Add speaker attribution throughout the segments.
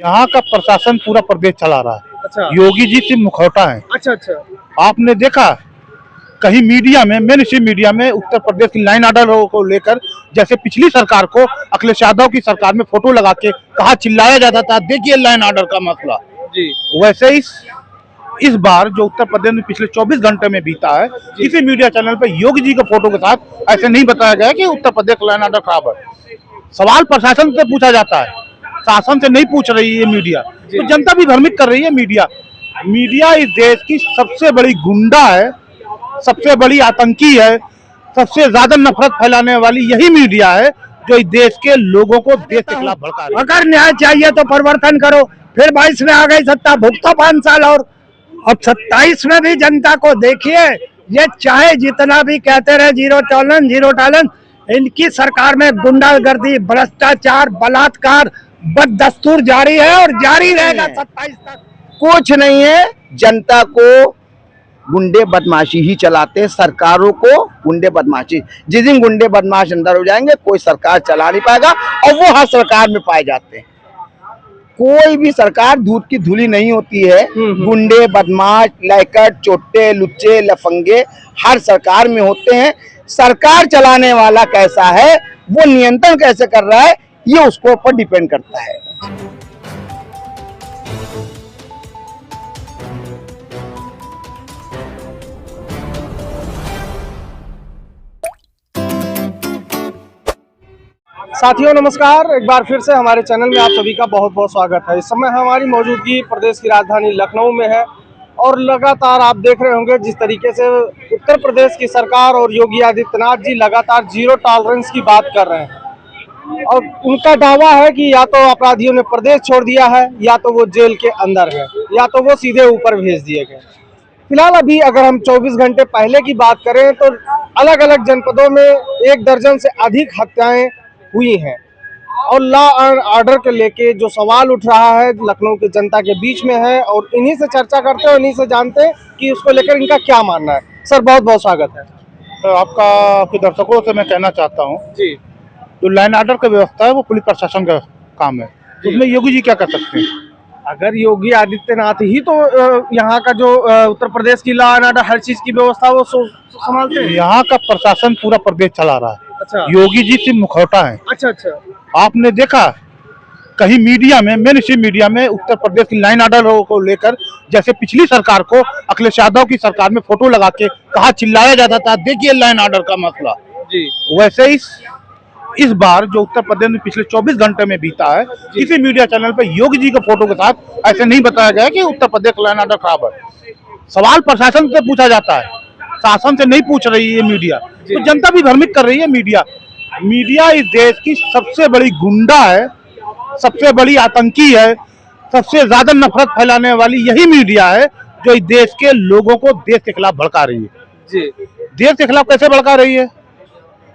Speaker 1: यहाँ का प्रशासन पूरा प्रदेश चला रहा है।
Speaker 2: अच्छा।
Speaker 1: योगी जी सिर्फ मुखौटा है।
Speaker 2: अच्छा अच्छा।
Speaker 1: आपने देखा कहीं मीडिया में, मेन स्ट्रीम मीडिया में उत्तर प्रदेश की लाइन ऑर्डर को लेकर, जैसे पिछली सरकार को अखिलेश यादव की सरकार में फोटो लगा के कहा चिल्लाया जाता था, देखिए लाइन ऑर्डर का मसला
Speaker 2: जी।
Speaker 1: वैसे इस बार जो उत्तर प्रदेश में पिछले 24 घंटे में बीता है, किसी मीडिया चैनल पर योगी जी के फोटो के साथ ऐसे नहीं बताया गया कि उत्तर प्रदेश का लाइन ऑर्डर खराब है। सवाल प्रशासन से पूछा जाता है, शासन से नहीं पूछ रही है मीडिया। तो जनता भी भ्रमित कर रही है। मीडिया इस देश की सबसे बड़ी गुंडा है, सबसे बड़ी आतंकी है, सबसे ज्यादा नफरत फैलाने वाली यही मीडिया है जो इस देश के लोगों को देश के खिलाफ भड़का रही है।
Speaker 3: अगर न्याय चाहिए तो परिवर्तन करो। फिर 22 में आ गई सत्ता, भुगतो 5 साल और अब 27 में भी जनता को देखिए। ये चाहे जितना भी कहते रहे जीरो टॉलरेंस, इनकी सरकार में गुंडागर्दी, भ्रष्टाचार, बलात्कार, बददस्तूर जारी है और जारी रहेगा 27 तक।
Speaker 4: कुछ नहीं है, जनता को गुंडे बदमाशी ही चलाते, सरकारों को गुंडे बदमाशी। जिस दिन गुंडे बदमाश अंदर हो जाएंगे कोई सरकार चला नहीं पाएगा, और वो हर सरकार में पाए जाते हैं। कोई भी सरकार दूध की धुली नहीं होती है। गुंडे बदमाश, लैकट, चोटे, लुच्चे, लफंगे हर सरकार में होते हैं। सरकार चलाने वाला कैसा है, वो नियंत्रण कैसे कर रहा है, ये उसको ऊपर डिपेंड करता है।
Speaker 2: साथियों नमस्कार, एक बार फिर से हमारे चैनल में आप सभी का बहुत बहुत स्वागत है। इस समय हमारी मौजूदगी प्रदेश की राजधानी लखनऊ में है और लगातार आप देख रहे होंगे जिस तरीके से उत्तर प्रदेश की सरकार और योगी आदित्यनाथ जी लगातार जीरो टॉलरेंस की बात कर रहे हैं। और उनका दावा है कि या तो अपराधियों ने प्रदेश छोड़ दिया है, या तो वो जेल के अंदर है, या तो वो सीधे ऊपर भेज दिए गए। फिलहाल अभी अगर हम 24 घंटे पहले की बात करें तो अलग अलग जनपदों में 1 दर्जन से अधिक हत्याएं हुई हैं। और लॉ एंड ऑर्डर के लेके जो सवाल उठ रहा है लखनऊ की जनता के बीच में है, और इन्हीं से चर्चा करते हैं और इन्हीं से जानते हैं कि उसको लेकर इनका क्या मानना है। सर बहुत बहुत स्वागत है।
Speaker 1: तो आपके दर्शकों से मैं कहना चाहता हूँ
Speaker 2: जी,
Speaker 1: जो लाइन ऑर्डर की व्यवस्था है वो पुलिस प्रशासन का काम है, उसमें योगी जी क्या कर सकते हैं?
Speaker 2: अगर योगी आदित्यनाथ ही तो यहाँ का जो उत्तर प्रदेश की लॉ एंड ऑर्डर हर चीज की व्यवस्था वो संभालते हैं।
Speaker 1: यहाँ का प्रशासन पूरा प्रदेश चला रहा है।
Speaker 2: अच्छा।
Speaker 1: योगी जी सिर्फ मुखौटा है।
Speaker 2: अच्छा अच्छा।
Speaker 1: आपने देखा कहीं मीडिया में, मेन स्ट्रीम मीडिया में उत्तर प्रदेश की लाइन ऑर्डर को लेकर, जैसे पिछली सरकार को अखिलेश यादव की सरकार में फोटो लगा के कहा चिल्लाया जाता था, देखिए लाइन ऑर्डर का मसला
Speaker 2: जी।
Speaker 1: वैसे इस बार जो उत्तर प्रदेश में पिछले 24 घंटे में बीता है, किसी मीडिया चैनल पर योगी जी के फोटो के साथ ऐसे नहीं बताया गया कि उत्तर प्रदेश का लाइन ऑर्डर खराब है। सवाल प्रशासन से पूछा जाता है, शासन से नहीं पूछ रही है मीडिया। तो जनता भी भ्रमित कर रही है। मीडिया इस देश की सबसे बड़ी गुंडा है, सबसे बड़ी आतंकी है, सबसे ज्यादा नफरत फैलाने वाली यही मीडिया है जो इस देश के लोगों को देश के खिलाफ भड़का रही है।
Speaker 2: जी।
Speaker 1: देश के खिलाफ कैसे भड़का रही है?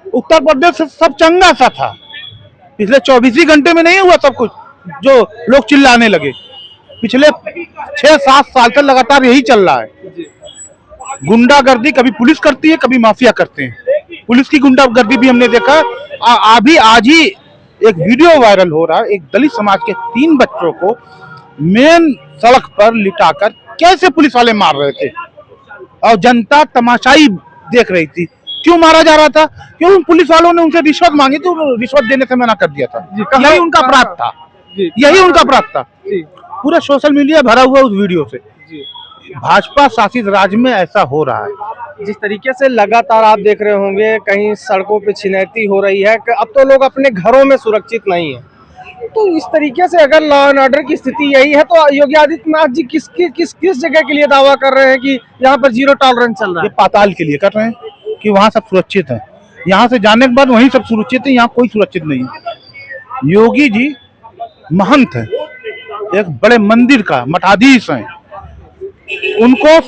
Speaker 1: उत्तर प्रदेश सब चंगा सा था, पिछले 24 ही घंटे में नहीं हुआ सब कुछ जो लोग चिल्लाने लगे। पिछले 6-7 साल से लगातार यही चल रहा है। गुंडागर्दी कभी पुलिस करती है, कभी माफिया करते हैं। पुलिस की गुंडागर्दी भी हमने देखा। आज ही एक वीडियो वायरल हो रहा है, एक दलित समाज के 3 बच्चों को मेन सड़क पर लिटाकर कैसे पुलिस वाले मार रहे थे और जनता तमाशाई देख रही थी। क्यों मारा जा रहा था? क्यों? पुलिस वालों ने उनसे रिश्वत मांगी थी, रिश्वत देने से मना कर दिया था। यही उनका अपराध था। यही उनका अपराध था। पूरा सोशल मीडिया भरा हुआ उस वीडियो से। भाजपा शासित राज्य में ऐसा हो रहा है।
Speaker 2: जिस तरीके से लगातार आप देख रहे होंगे कहीं सड़कों पे छिनैती हो रही है, अब तो लोग अपने घरों में सुरक्षित नहीं है। तो इस तरीके से अगर लॉ एंड ऑर्डर की स्थिति यही है तो योगी आदित्यनाथ जी किस जगह के लिए दावा कर रहे हैं कि यहाँ पर जीरो टॉलरेंस चल रहा है?
Speaker 1: ये पाताल के लिए कर रहे हैं कि वहाँ सब सुरक्षित है। यहाँ से जाने के बाद वहीं सब सुरक्षित है, यहाँ कोई सुरक्षित नहीं है। योगी जी महंत है, एक बड़े मंदिर का मठाधीश है। उनको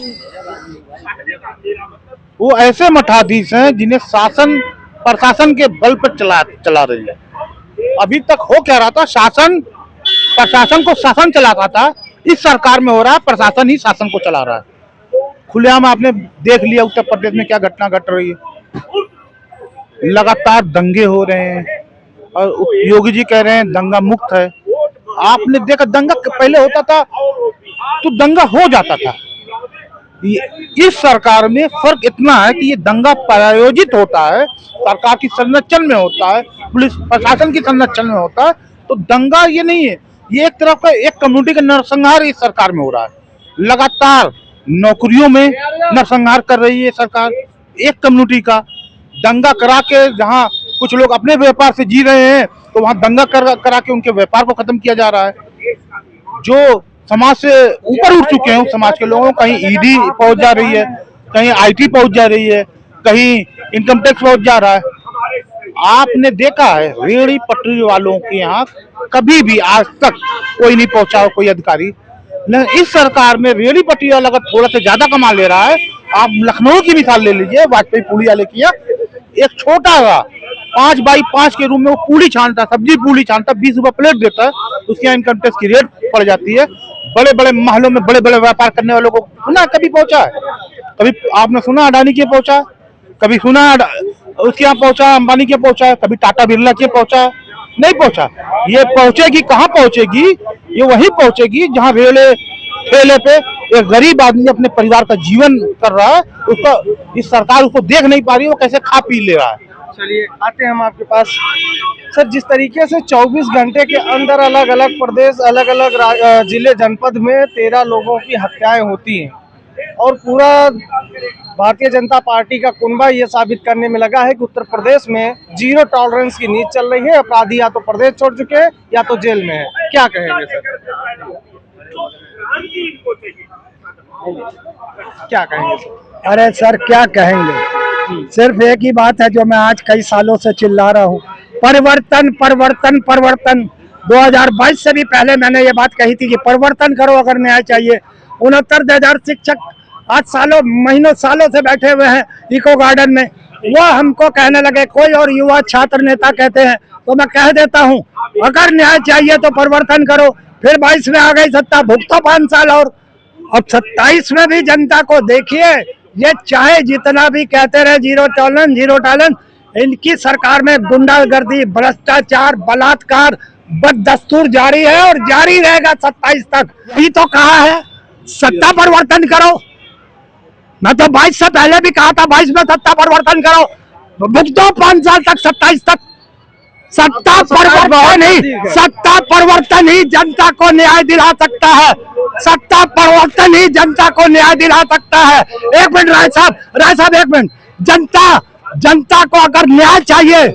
Speaker 1: वो ऐसे मठाधीश हैं जिन्हें शासन प्रशासन के बल पर चला रही है। अभी तक हो क्या रहा था, शासन प्रशासन को शासन चलाता था। इस सरकार में हो रहा है प्रशासन ही शासन को चला रहा है। खुलेआम आपने देख लिया उत्तर प्रदेश में क्या घटना घट रही है। लगातार दंगे हो रहे हैं और योगी जी कह रहे हैं दंगा मुक्त है। आपने देखा दंगा पहले होता था तो दंगा हो जाता था। इस सरकार में फर्क इतना है कि ये दंगा प्रायोजित होता है, सरकार की संरक्षण में होता है, पुलिस प्रशासन की संरक्षण में होता है। तो दंगा ये नहीं है, ये एक तरफ का एक कम्युनिटी का नरसंहार इस सरकार में हो रहा है। लगातार नौकरियों में नरसंहार कर रही है सरकार, एक कम्युनिटी का दंगा करा के, जहाँ कुछ लोग अपने व्यापार से जी रहे हैं तो वहां दंगा करा के उनके व्यापार को खत्म किया जा रहा है। जो समाज से ऊपर उठ चुके हैं उस समाज के लोगों, कहीं ईडी पहुंच जा रही है, कहीं आईटी पहुंच जा रही है, कहीं इनकम टैक्स पहुंच जा रहा है। आपने देखा है रेहड़ी पटरी वालों के यहाँ कभी भी आज तक कोई नहीं पहुंचा हो, कोई अधिकारी। लेकिन इस सरकार में रेहड़ी पटरी वाला अगर थोड़ा सा ज्यादा कमा ले रहा है, आप लखनऊ की मिसाल ले लीजिए, वाजपेयी पूड़ी वाले की, एक छोटा सा 5 बाई 5 के रूम में वो पूड़ी छानता, सब्जी पूड़ी छानता, 20 रुपए प्लेट देता है, उसके यहाँ इनकम टैक्स की रेट पड़ जाती है। बड़े बड़े महलों में बड़े बड़े व्यापार करने वालों को सुना कभी पहुंचा है? कभी आपने सुना अडानी के पहुंचा? कभी सुना उसके यहाँ पहुंचा, अंबानी के पहुंचा? कभी टाटा बिरला के पहुंचा? नहीं पहुंचा। ये पहुंचेगी कहाँ पहुंचेगी? ये वहीं पहुंचेगी जहाँ रेले ठेले पे एक गरीब आदमी अपने परिवार का जीवन कर रहा है, उसका इस सरकार उसको देख नहीं पा रही है, वो कैसे खा पी ले रहा है।
Speaker 2: चलिए आते हैं हम आपके पास। सर, जिस तरीके से 24 घंटे के अंदर अलग अलग प्रदेश, अलग अलग जिले, जनपद में 13 लोगों की हत्याएं होती हैं और पूरा भारतीय जनता पार्टी का कुनबा ये साबित करने में लगा है कि उत्तर प्रदेश में जीरो टॉलरेंस की नीति चल रही है। अपराधी या तो प्रदेश छोड़ चुके हैं या तो जेल में है। क्या कहेंगे सर? क्या कहेंगे सर?
Speaker 3: अरे सर क्या कहेंगे, सिर्फ एक ही बात है जो मैं आज कई सालों से चिल्ला रहा हूँ, परिवर्तन परिवर्तन परिवर्तन। 2022 से भी पहले मैंने ये बात कही थी कि परिवर्तन करो अगर न्याय चाहिए। 69,000 शिक्षक आज महीनों सालों से बैठे हुए हैं इको गार्डन में, वो हमको कहने लगे, कोई और युवा छात्र नेता कहते हैं, तो मैं कह देता हूँ अगर न्याय चाहिए तो परिवर्तन करो। फिर 22 में आ गई सत्ता, भुगतो 5 साल और अब 27 में भी जनता को देखिए। ये चाहे जितना भी कहते रहे जीरो टॉलरेंस, इनकी सरकार में गुंडागर्दी, भ्रष्टाचार, बलात्कार, बददस्तूर जारी है और जारी रहेगा 27 तक। यही तो कहा है सत्ता परिवर्तन करो। मैं तो 22 से पहले भी कहा था 22 में सत्ता परिवर्तन करो, भुगतो 5 साल तक, 27 तक। सत्ता परिवर्तन ही जनता को न्याय दिला सकता है। सत्ता परिवर्तन ही जनता को न्याय दिला सकता है। एक मिनट राय साहब एक मिनट। जनता को अगर न्याय चाहिए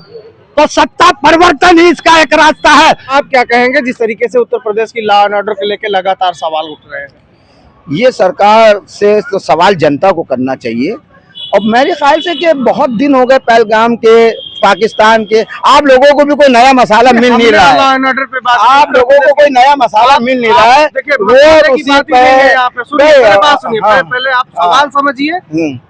Speaker 3: तो सत्ता परिवर्तन ही इसका एक रास्ता है।
Speaker 2: आप क्या कहेंगे जिस तरीके से उत्तर प्रदेश की लॉ एंड ऑर्डर को लेकर लगातार सवाल उठ रहे हैं?
Speaker 4: ये सरकार से तो सवाल जनता को करना चाहिए। और मेरे ख्याल से कि बहुत दिन हो गए पहलगाम के, पाकिस्तान के, आप लोगों को भी कोई नया मसाला मिल नहीं रहा है।
Speaker 2: लॉ एंड ऑर्डर पे बात,
Speaker 4: आप लोगों को कोई नया मसाला मिल नहीं रहा है।
Speaker 2: रोज उसी पहले आप सवाल समझिए,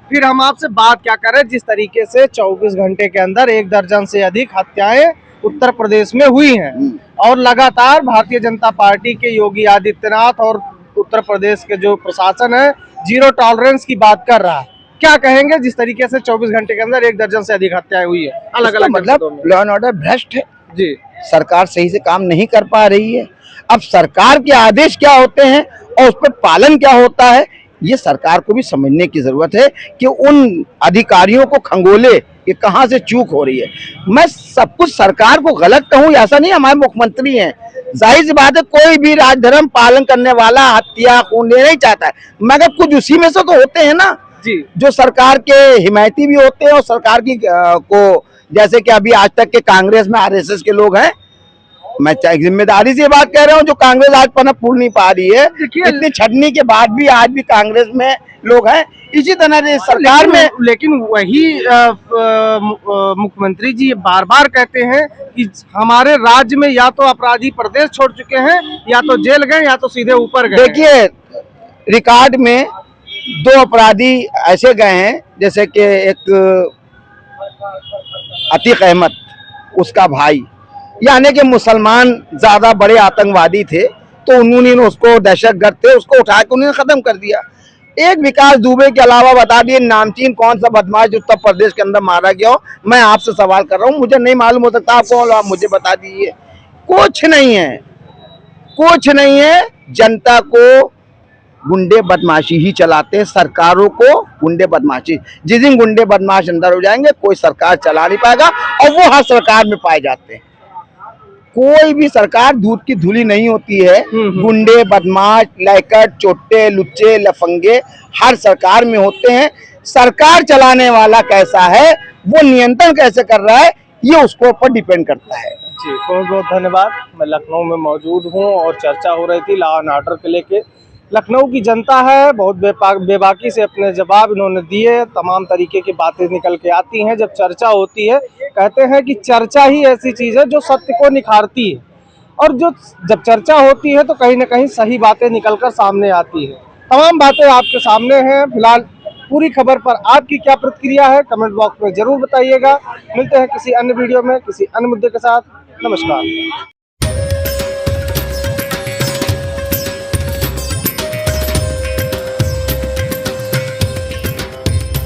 Speaker 2: फिर हम आपसे बात क्या करें। जिस तरीके से 24 घंटे के अंदर 1 दर्जन से अधिक हत्याएं उत्तर प्रदेश में हुई हैं और लगातार भारतीय जनता पार्टी के योगी आदित्यनाथ और उत्तर प्रदेश के जो प्रशासन है जीरो टॉलरेंस की बात कर रहा है, क्या कहेंगे जिस तरीके से 24 घंटे के अंदर 1 दर्जन से अधिक हत्याएं हुई है अलग अलग?
Speaker 4: मतलब लॉ एंड ऑर्डर भ्रष्ट है
Speaker 2: जी,
Speaker 4: सरकार सही से काम नहीं कर पा रही है। अब सरकार के आदेश क्या होते हैं और उस पर पालन क्या होता है, ये सरकार को भी समझने की जरूरत है कि उन अधिकारियों को खंगोले कि कहां से चूक हो रही है। मैं सब कुछ सरकार को गलत कहूं ऐसा नहीं, हमारे मुख्यमंत्री हैं, जाहिर सी बात है कोई भी राजधर्म पालन करने वाला हत्या खून नहीं चाहता है, मगर कुछ उसी में से तो होते हैं ना
Speaker 2: जी,
Speaker 4: जो सरकार के हिमायती भी होते हैं और सरकार की को, जैसे कि अभी आज तक के कांग्रेस में आरएसएस के लोग हैं। मैं जिम्मेदारी से बात कह रहा हूँ, जो कांग्रेस आज पनप फूल नहीं पा रही है, इतनी छटनी के बाद भी आज भी कांग्रेस में लोग हैं। इसी तरह सरकार में,
Speaker 2: लेकिन वही मुख्यमंत्री जी बार बार कहते हैं कि हमारे राज्य में या तो अपराधी प्रदेश छोड़ चुके हैं, या तो जेल गए, या तो सीधे ऊपर गए।
Speaker 4: देखिए रिकॉर्ड में 2 अपराधी ऐसे गए हैं, जैसे कि एक अतीक अहमद, उसका भाई, यानी कि मुसलमान ज्यादा बड़े आतंकवादी थे, तो उन्होंने उसको, दहशतगर्द थे, उसको उठा के उन्होंने खत्म कर दिया। एक विकास दुबे के अलावा बता दिए नामचीन कौन सा बदमाश उत्तर प्रदेश के अंदर मारा गया हो। मैं आपसे सवाल कर रहा हूँ, मुझे नहीं मालूम हो सकता आपको, आप मुझे बता दीजिए। कुछ नहीं है, कुछ नहीं है, जनता को गुंडे बदमाशी ही चलाते हैं, सरकारों को गुंडे बदमाशी। जिस दिन गुंडे बदमाश अंदर हो जाएंगे कोई सरकार चला नहीं पाएगा, और वो हर सरकार में पाए जाते हैं। कोई भी सरकार दूध की धुली नहीं होती है। गुंडे बदमाश लैकट चोटे लुच्चे लफंगे हर सरकार में होते हैं। सरकार चलाने वाला कैसा है, वो नियंत्रण कैसे कर रहा है, ये उसको ऊपर डिपेंड करता है।
Speaker 2: जी बहुत बहुत धन्यवाद। मैं लखनऊ में मौजूद हूँ और चर्चा हो रही थी लॉ एंड ऑर्डर के लेके। लखनऊ की जनता है बहुत बेबाकी से अपने जवाब इन्होंने दिए। तमाम तरीके की बातें निकल के आती हैं जब चर्चा होती है। कहते हैं कि चर्चा ही ऐसी चीज़ है जो सत्य को निखारती है, और जो जब चर्चा होती है तो कहीं ना कहीं सही बातें निकलकर सामने आती है। तमाम बातें आपके सामने हैं। फिलहाल पूरी खबर पर आपकी क्या प्रतिक्रिया है कमेंट बॉक्स में जरूर बताइएगा। मिलते हैं किसी अन्य वीडियो में किसी अन्य मुद्दे के साथ। नमस्कार।